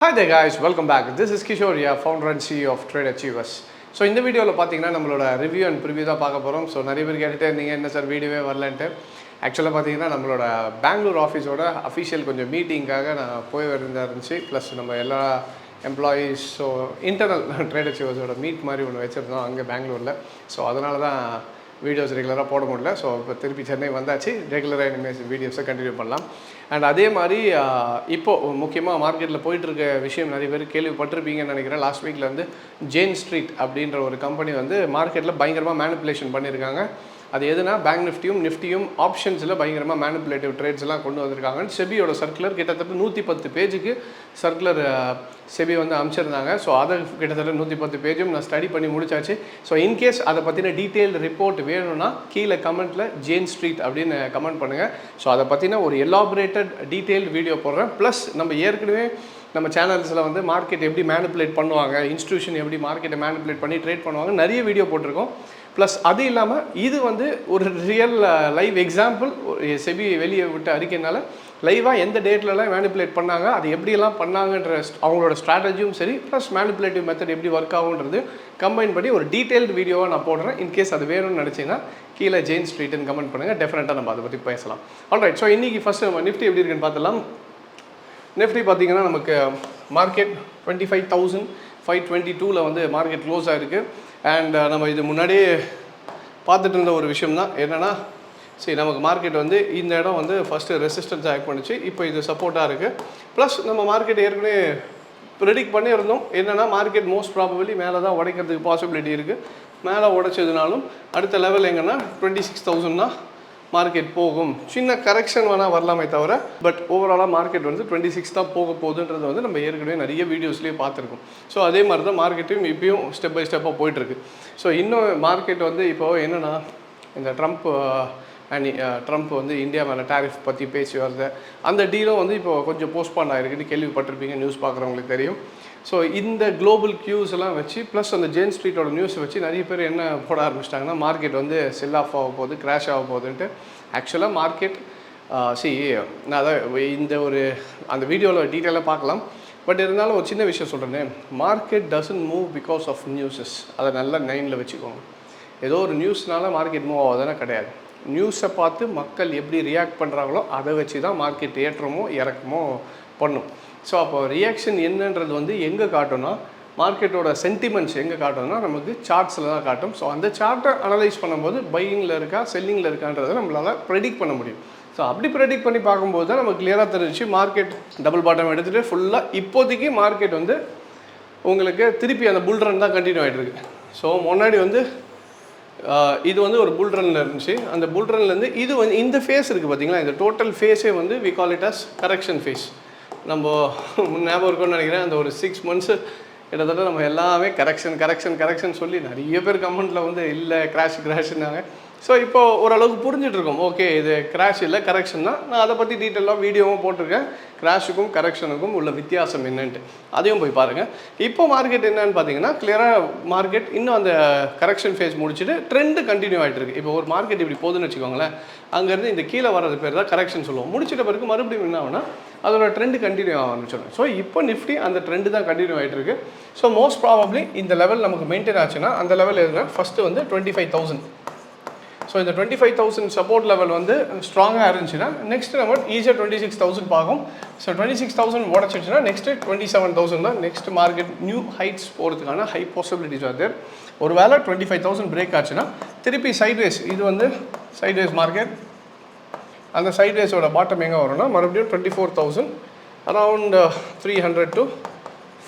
Hi there guys, welcome back. This is Kishore, yeah, founder and CEO of Trade Achievers. So இந்த வீடியோவில் பார்த்தீங்கன்னா நம்மளோட review and preview தான் பார்க்க போகிறோம். ஸோ நிறைய பேர் கேட்டுகிட்டே இருந்தீங்க என்ன சார் வீடியோவே வரலன்ட்டு. ஆக்சுவலாக பார்த்தீங்கன்னா நம்மளோட பெங்களூர் ஆஃபீஸோட அஃபிஷியல் கொஞ்சம் மீட்டிங்காக நான் போய் இருந்துச்சு. ப்ளஸ் நம்ம எல்லா எம்ப்ளாயீஸ் ஸோ இன்டர்னல் ட்ரேட் அச்சீவர்ஸோட மீட் மாதிரி ஒன்று வச்சுருந்தோம் அங்கே பெங்களூரில். ஸோ அதனால தான் வீடியோஸ் ரெகுலராக போட முடியல. ஸோ இப்போ திருப்பி சென்னை வந்தாச்சு, ரெகுலராக இனிமேல் வீடியோஸை கண்டினியூ பண்ணலாம். அண்ட் அதே மாதிரி இப்போது முக்கியமாக மார்க்கெட்டில் போயிட்டுருக்க விஷயம் நிறைய பேர் கேள்விப்பட்டிருப்பீங்கன்னு நினைக்கிறேன். லாஸ்ட் வீக்கில் வந்து ஜெயின் ஸ்ட்ரீட் அப்படின்ற ஒரு கம்பெனி வந்து மார்க்கெட்டில் பயங்கரமாக மேனிப்புலேஷன் பண்ணியிருக்காங்க. அது எதுனா பேங்க் நிஃப்டியும் ஆப்ஷன்ஸில் பயங்கரமாக மேனிப்புலேட்டிவ் ட்ரேட்ஸ் எல்லாம் கொண்டு வந்திருக்காங்க. செபியோட சர்க்குலர் கிட்டத்தட்ட 110 பேஜுக்கு சர்க்குலர் செபி வந்து அமைச்சிருந்தாங்க. ஸோ அதை கிட்டத்தட்ட 110 பேஜும் நான் ஸ்டடி பண்ணி முடிச்சாச்சு. ஸோ இன்கேஸ் அதை பற்றின டீட்டெயில் ரிப்போர்ட் வேணும்னா கீழே கமெண்ட்டில் ஜெயின் ஸ்ட்ரீட் அப்படின்னு கமெண்ட் பண்ணுங்கள். ஸோ அதை பற்றின ஒரு எலாபரேட்டட் டீட்டெயில் வீடியோ போடுறேன். ப்ளஸ் நம்ம ஏற்கனவே நம்ம சேனல்ஸில் வந்து மார்க்கெட் எப்படி மேனிப்புலேட் பண்ணுவாங்க, இன்ஸ்டியூஷன் எப்படி மார்க்கெட்டை மேனிப்புலேட் பண்ணி ட்ரேட் பண்ணுவாங்க நிறைய வீடியோ போட்டிருக்கோம். ப்ளஸ் அது இல்லாமல் இது வந்து ஒரு ரியல் லைவ் எக்ஸாம்பிள். செபி வெளியே விட்டு அறிக்கைனால லைவாக எந்த டேட்லலாம் மேனிப்புலேட் பண்ணாங்க, அது எப்படியெல்லாம் பண்ணாங்கன்ற அவங்களோட ஸ்ட்ராட்டஜியும் சரி, ப்ளஸ் மேனிப்புலேட்டிவ் மெத்தட் எப்படி ஒர்க் ஆகுன்றது கம்பைன் பண்ணி ஒரு டீட்டெயில்டு வீடியோவாக நான் போடுறேன். இன்கேஸ் அது வேணும்னு நினச்சிங்கன்னா கீழே ஜெயின் ஸ்ட்ரீட்னு கமெண்ட் பண்ணுங்கள். டெஃபினட்டாக நம்ம அதை பற்றி பேசலாம். ஆல்ரைட், ஸோ இன்றைக்கி ஃபஸ்ட்டு நம்ம நிஃப்டி எப்படி இருக்குன்னு பார்த்துலாம். நிஃப்டி பார்த்திங்கன்னா நமக்கு மார்க்கெட் 25,522 வந்து மார்க்கெட் க்ளோஸ் ஆகிருக்கு. அண்ட் நம்ம இது முன்னாடியே பார்த்துட்டு இருந்த ஒரு விஷயம் தான் என்னென்னா, சரி நமக்கு மார்க்கெட் வந்து இந்த இடம் வந்து ஃபஸ்ட்டு ரெசிஸ்டன்ஸ் ஆக்ட் பண்ணிச்சு, இப்போ இது சப்போர்ட்டாக இருக்குது. ப்ளஸ் நம்ம மார்க்கெட் ஏற்கனவே ப்ரெடிக்ட் பண்ணியிருந்தோம் என்னென்னா மார்க்கெட் மோஸ்ட் ப்ராபபிளி மேலே தான் உடைக்கிறதுக்கு பாசிபிலிட்டி இருக்குது. மேலே உடைச்சதுனாலும் அடுத்த லெவல் எங்கன்னா 26,000 தான் மார்க்கெட் போகும். சின்ன கரெக்ஷன் வேணால் வரலாமே தவிர பட் ஓவராலாக மார்க்கெட் வந்து 26 தான் போக போகுதுன்றது வந்து நம்ம ஏற்கனவே நிறைய வீடியோஸ்லேயே பார்த்துருக்கோம். ஸோ அதே மாதிரி தான் மார்க்கெட்டையும் இப்பயும் ஸ்டெப் பை ஸ்டெப்பாக போயிட்டுருக்கு. ஸோ இன்னும் மார்க்கெட் வந்து இப்போது என்னென்னா இந்த ட்ரம்ப் வந்து இந்தியா மேலே டேரிஃப் பற்றி பேசி வருது. அந்த டீலும் வந்து இப்போ கொஞ்சம் போஸ்ட்பான் ஆகிருக்குன்னு கேள்விப்பட்டிருப்பீங்க, நியூஸ் பார்க்குறவங்களுக்கு தெரியும். ஸோ இந்த குளோபல் கியூஸ் எல்லாம் வச்சு ப்ளஸ் அந்த ஜெயின் ஸ்ட்ரீட்டோட நியூஸை வச்சு நிறைய பேர் என்ன போட ஆரம்பிச்சிட்டாங்கன்னா மார்க்கெட் வந்து செல் ஆஃப் ஆக போகுது, கிராஷ் ஆக போகுதுன்ட்டு. ஆக்சுவலாக மார்க்கெட் நான் அதான் இந்த ஒரு அந்த வீடியோவில் டீட்டெயிலாக பார்க்கலாம். பட் இருந்தாலும் ஒரு சின்ன விஷயம் சொல்கிறேன், market doesn't move because of newses. அதை நல்லா மைண்டில் வச்சுக்கோங்க. ஏதோ ஒரு நியூஸ்னால மார்க்கெட் மூவ் ஆகுதுன்னா கிடையாது. நியூஸை பார்த்து மக்கள் எப்படி ரியாக்ட் பண்ணுறாங்களோ அதை வச்சு தான் மார்க்கெட் ஏற்றமோ இறக்கமோ பண்ணும். ஸோ அப்போ ரியாக்ஷன் என்னன்றது வந்து எங்கே காட்டும்னா மார்க்கெட்டோட சென்டிமெண்ட்ஸ் எங்கே காட்டும்னா நமக்கு சார்ட்ஸில் தான் காட்டும். ஸோ அந்த சார்ட்டை அனலைஸ் பண்ணும்போது பையிங்கில் இருக்கா செல்லிங்கில் இருக்கான்றதை நம்மளால் ப்ரெடிக்ட் பண்ண முடியும். ஸோ அப்படி ப்ரெடிக்ட் பண்ணி பார்க்கும்போது தான் நமக்கு கிளியராக தெரிஞ்சிச்சு மார்க்கெட் டபுள் பாட்டம் எடுத்துகிட்டு ஃபுல்லாக இப்போதைக்கு மார்க்கெட் வந்து உங்களுக்கு திருப்பி அந்த புல் ரன் தான் கண்டினியூ ஆகிட்டு இருக்கு. ஸோ முன்னாடி வந்து இது வந்து ஒரு புல் ரன்னில் இருந்துச்சு. அந்த புல் ரன்லேருந்து இது வந்து இந்த ஃபேஸ் இருக்குது பார்த்தீங்களா, இந்த டோட்டல் ஃபேஸே வந்து we call it as correction phase. நம்ம ஞாபகம் இருக்கும்னு நினைக்கிறேன், அந்த ஒரு 6 months கிட்டத்தட்ட நம்ம எல்லாமே கரெக்ஷன் சொல்லி நிறைய பேர் கமெண்ட்டில் வந்து இல்லை கிராஷ்னாங்க. ஸோ இப்போ ஓரளவுக்கு புரிஞ்சிட்ருக்கோம், ஓகே இது கிராஷ் இல்லை கரெக்ஷன் தான். நான் அதை பற்றி டீட்டெயிலாக வீடியோவும் போட்டிருக்கேன், கிராஷுக்கும் கரெக்ஷனுக்கும் உள்ள வித்தியாசம் என்னன்ட்டு அதையும் போய் பாருங்கள். இப்போ மார்க்கெட் என்னன்னு பார்த்தீங்கன்னா கிளியராக மார்க்கெட் இன்னும் அந்த கரெக்ஷன் ஃபேஸ் முடிச்சுட்டு ட்ரெண்டு கண்டினியூ ஆகிட்டு இருக்குது. இப்போ ஒரு மார்க்கெட் இப்படி போகுதுன்னு வச்சுக்கோங்களேன், அங்கேருந்து இந்த கீழே வர்றது பேர் தான் கரெக்ஷன் சொல்லுவோம். முடிச்சிட்ட பிறகு மறுபடியும் என்ன ஆகுனா அதோட ட்ரெண்டு கண்டினியூ ஆக ஆரம்பிச்சிடும். ஸோ இப்போ நிஃப்டி அந்த ட்ரெண்டு தான் கண்டினியூ ஆகிட்டு இருக்குது. ஸோ மோஸ்ட் ப்ராபப்ளி இந்த லெவல் நமக்கு மெயின்டைன் ஆச்சுன்னா அந்த லெவல் எதுனா ஃபஸ்ட்டு வந்து 25,000. ஸோ இந்த 25,000 சப்போர்ட் லெவல் வந்து ஸ்ட்ராங்காக இருந்துச்சுன்னா நெக்ஸ்ட்டு நம்ம ஈஸியாக 26,000 பார்க்கும். ஸோ 26,000 உடச்சிடுச்சுன்னா நெக்ஸ்ட்டு 27,000 தான் நெக்ஸ்ட் மார்க்கெட் நியூ ஹைட்ஸ் போகிறதுக்கான ஹை பாசிபிலிட்டிஸ் ஆர் தேர். ஒரு வேளை 25,000 பிரேக் ஆச்சுன்னா திருப்பி சைட்வேஸ், இது வந்து சைட்வேஸ் மார்க்கெட், அந்த சைட்வேஸோட பாட்டம் எங்கே வரும்னா மறுபடியும் 24,000 அரவுண்ட் 300 to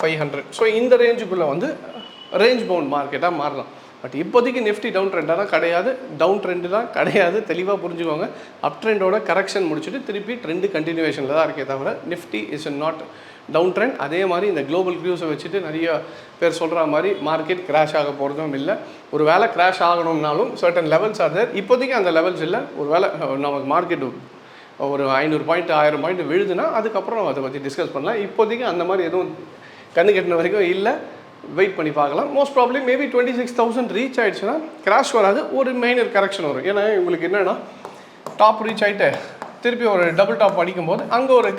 500. ஸோ இந்த ரேஞ்சுக்குள்ளே வந்து ரேஞ்ச் பவுண்ட் மார்க்கெட்டாக மாறலாம். பட் இப்போதைக்கு நிஃப்டி டவுன் ட்ரெண்டாக தான் கிடையாது, டவுன் ட்ரெண்டு தான் கிடையாது, தெளிவாக புரிஞ்சுக்கோங்க. அப் ட்ரெண்டோட கரெக்ஷன் முடிச்சுட்டு திருப்பி ட்ரெண்டு கண்டினியூவேஷனில் தான் இருக்கே தவிர Nifty is not down trend. அதே மாதிரி இந்த குளோபல் க்ரூஸை வச்சுட்டு நிறைய பேர் சொல்கிற மாதிரி மார்க்கெட் கிராஷ் ஆக போகிறதும் இல்லை. ஒரு வேளை கிராஷ் ஆகணும்னாலும் சர்டன் லெவல்ஸ் ஆர் தேர். இப்போதைக்கு அந்த லெவல்ஸ் இல்லை. ஒரு வேளை நமக்கு மார்க்கெட் ஒரு 500 பாயிண்ட் 1000 பாயிண்ட் விழுதுன்னா அதுக்கப்புறம் நம்ம அதை பற்றி டிஸ்கஸ் பண்ணலாம். இப்போதைக்கு அந்த மாதிரி எதுவும் கண்ணு கட்டின வரைக்கும் இல்லை, வெயிட் பண்ணி பார்க்கலாம். மோஸ்ட் ப்ராப்ளி மேபி 26,000 ரீச் ஆகிடுச்சுன்னா கிராஷ் வராது, ஒரு மைனர் கரெக்ஷன் வரும். ஏன்னா உங்களுக்கு என்னென்னா டாப் ரீச் ஆகிட்டு திருப்பி ஒரு டபுள் டாப் அடிக்கும்போது அங்கே ஒரு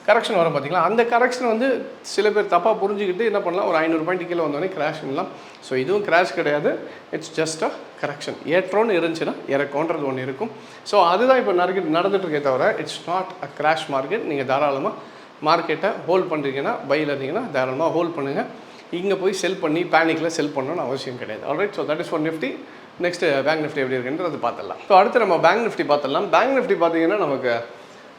கரெக்ஷன் வரும் பார்த்தீங்களா, அந்த கரெக்ஷன் வந்து சில பேர் தப்பாக புரிஞ்சுக்கிட்டு என்ன பண்ணலாம், ஒரு 500 பாயிண்ட் கீழே வந்தோடனே கிராஷ் பண்ணலாம். ஸோ இதுவும் கிராஷ் கிடையாது, இட்ஸ் ஜஸ்ட் அ கரெக்ஷன். ஏற்றோன்னு இருந்துச்சுன்னா இறக்கோன்றது ஒன்று இருக்கும். ஸோ அதுதான் இப்போ நடந்துட்டுருக்கே தவிர it's not a crash market. நீங்கள் தாராளமாக மார்க்கெட்டை ஹோல்ட் பண்ணுறீங்கன்னா, பையில் இருந்தீங்கன்னா தாராளமாக ஹோல்ட் பண்ணுங்கள். இங்கே போய் செல் பண்ணி பேனிக்கில் செல் பண்ணணும்னு அவசியம் கிடையாது. Alright, so that is for Nifty. Next bank Nifty எப்படி இருக்குன்றது பார்த்துடலாம். ஸோ அடுத்து நம்ம பேங்க் நிஃப்டி பார்த்துடலாம். பேங்க் நிஃப்டி பார்த்தீங்கன்னா நமக்கு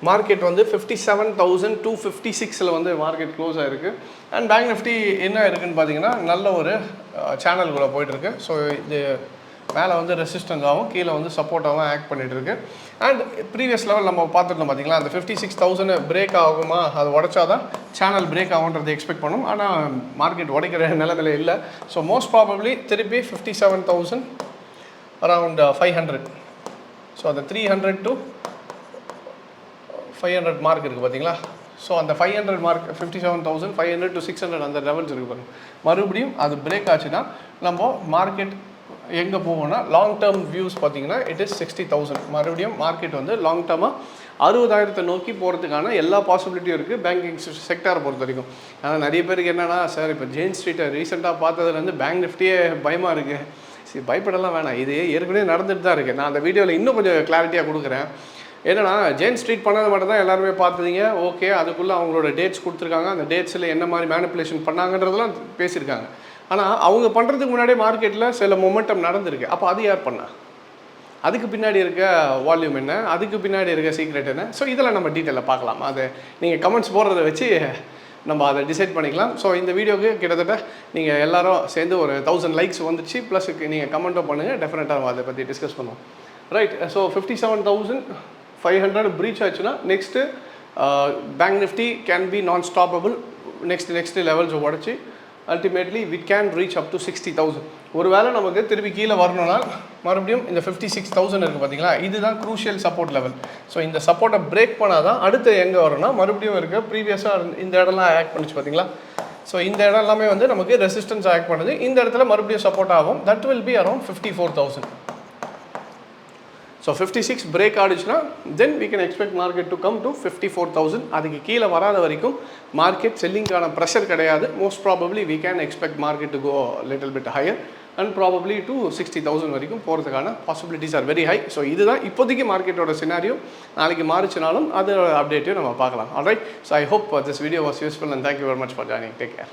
மார்க்கெட் வந்து 57,256 வந்து மார்க்கெட் க்ளோஸ் ஆகிருக்கு. அண்ட் பேங்க் நிஃப்டி என்ன இருக்குதுன்னு பார்த்தீங்கன்னா நல்ல ஒரு சேனல்குள்ளே போயிட்டுருக்கு. ஸோ இது மேலே வந்து ரெசிஸ்டன்ஸ் ஆகும், கீழே வந்து சப்போர்ட்டாகவும் ஆக்ட் பண்ணிகிட்ருக்கு. அண்ட் ப்ரீவியஸ் லெவல் நம்ம பார்த்துருந்தோம் பார்த்தீங்களா, அந்த 56,000 பிரேக் ஆகுமா, அது உடச்சாதான் சேனல் பிரேக் ஆகுன்றதை எக்ஸ்பெக்ட் பண்ணும். ஆனால் மார்க்கெட் உடைக்கிற நிலைமையில இல்லை. ஸோ மோஸ்ட் ப்ராபப்ளி திருப்பி 57,000 அரவுண்ட் 500. ஸோ அந்த 300 to 500 மார்க் இருக்குது பார்த்தீங்களா. ஸோ அந்த 500 மார்க் 57,500 to 600 அந்த லெவல்ஸ் இருக்குது பாருங்கள். மறுபடியும் அது பிரேக் ஆச்சுன்னா நம்ம மார்க்கெட் எங்கே போவோம்னா லாங் டேர்ம் வியூஸ் பார்த்தீங்கன்னா இட் இஸ் 60,000. மறுபடியும் மார்க்கெட் வந்து லாங் டேர்மாக 60,000 நோக்கி போகிறதுக்கான எல்லா பாசிபிலிட்டியும் இருக்குது பேங்கிங் செக்டாரை பொறுத்த வரைக்கும். ஆனால் நிறைய பேருக்கு என்னென்னா, சார் இப்போ ஜெயின் ஸ்ட்ரீட்டை ரீசெண்டாக பார்த்ததுலேருந்து பேங்க் நிஃப்டியே பயமாக இருக்குது. சரி, பயப்படலாம் வேணாம், இது ஏற்கனவே நடந்துட்டு தான் இருக்குது. நான் அந்த வீடியோவில் இன்னும் கொஞ்சம் கிளாரிட்டியாக கொடுக்குறேன். ஏன்னா ஜெயின் ஸ்ட்ரீட் பண்ணது மட்டும் தான் எல்லாருமே பார்த்துங்க. ஓகே, அதுக்குள்ளே அவங்களோட டேட்ஸ் கொடுத்துருக்காங்க, அந்த டேட்ஸில் என்ன மாதிரி மேனிப்புலேஷன் பண்ணாங்கன்றதெல்லாம் பேசியிருக்காங்க. ஆனால் அவங்க பண்ணுறதுக்கு முன்னாடியே மார்க்கெட்டில் சில மொமெண்டம் நடந்திருக்கு. அப்போ அது யார் பண்ணா, அதுக்கு பின்னாடி இருக்க வால்யூம் என்ன, அதுக்கு பின்னாடி இருக்க சீக்ரெட் என்ன? ஸோ இதெல்லாம் நம்ம டீட்டெயிலில் பார்க்கலாம். அதை நீங்கள் கமெண்ட்ஸ் போடுறத வச்சு நம்ம அதை டிசைட் பண்ணிக்கலாம். ஸோ இந்த வீடியோவுக்கு கிட்டத்தட்ட நீங்கள் எல்லோரும் சேர்ந்து ஒரு 1000 லைக்ஸ் வந்துச்சு, ப்ளஸ் நீங்கள் கமெண்ட்டும் பண்ணுங்கள். டெஃபினட்டாக அதை பற்றி டிஸ்கஸ் பண்ணுவோம். ரைட், ஸோ 57,500 ப்ரீச் ஆச்சுன்னா next bank Nifty can be non stoppable. Next levels உடச்சி ultimately we can reach up to 60,000. ஒரு வேளை நமக்கு திருப்பி கீழே வரணும்னா மறுபடியும் இந்த 56,000 இருக்குது பார்த்தீங்களா, இதுதான் க்ரூஷியல் சப்போர்ட் லெவல். ஸோ இந்த சப்போர்ட்டை பிரேக் பண்ணால் தான் அடுத்து எங்கே வரும்னா மறுபடியும் இருக்க ப்ரீவியஸாக இந்த இடம்லாம் ஆக்ட் பண்ணிச்சு பார்த்தீங்களா. ஸோ இந்த இடம் எல்லாமே வந்து நமக்கு ரெசிஸ்டன்ஸ் ஆக்ட் பண்ணுது. இந்த இடத்துல மறுபடியும் சப்போர்ட் ஆகும். That will be around 54,000. So 56 break ஆடிச்சுன்னா then we can expect market to come to 54,000. அதுக்கு கீழே வராத வரைக்கும் மார்க்கெட் செல்லிங்கான ப்ரெஷர் கிடையாது. Most probably we can expect market to go little bit higher and probably to 60,000 வரைக்கும் போகிறதுக்கான possibilities are very high. So இதுதான் இப்போதைக்கு மார்க்கெட்டோட சினாரியோ. நாளைக்கு மாறிச்சுனாலும் அதோட அப்டேட்டையும் நம்ம பார்க்கலாம். Alright, so I hope this video was useful and thank you very much for joining. Take care.